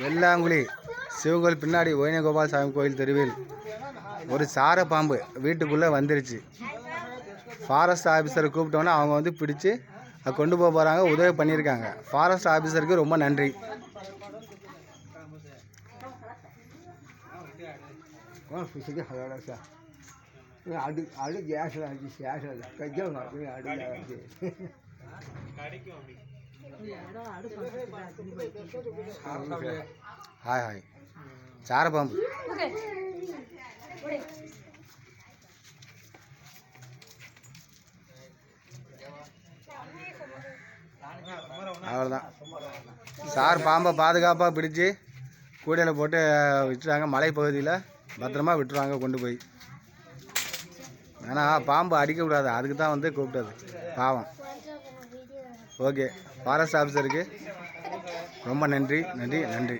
வெள்ளாங்குழி சிவங்கோயில் பின்னாடி ஓயினகோபால் சாமி கோயில் தெருவில் ஒரு சார பாம்பு வீட்டுக்குள்ளே வந்துருச்சு. ஃபாரஸ்ட் ஆஃபீஸரை கூப்பிட்டோன்னே அவங்க வந்து பிடிச்சி கொண்டு போக போகிறாங்க, உதவி பண்ணியிருக்காங்க. ஃபாரஸ்ட் ஆஃபீஸருக்கு ரொம்ப நன்றி. ஹாய் ஹாய் சார பாம்பு. அவ்வளோதான். சார் பாம்பை பாதுகாப்பாக பிடிச்சி கூடையில் போட்டு விட்டுறாங்க. மலைப்பகுதியில் பத்திரமா விட்டுருவாங்க கொண்டு போய். ஏன்னா பாம்பு அடிக்கக்கூடாது, அதுக்கு தான் வந்து கூப்பிட்டது. பாவம். ஓகே, ஃபாரஸ்ட் ஆஃபீஸருக்கு ரொம்ப நன்றி நன்றி நன்றி.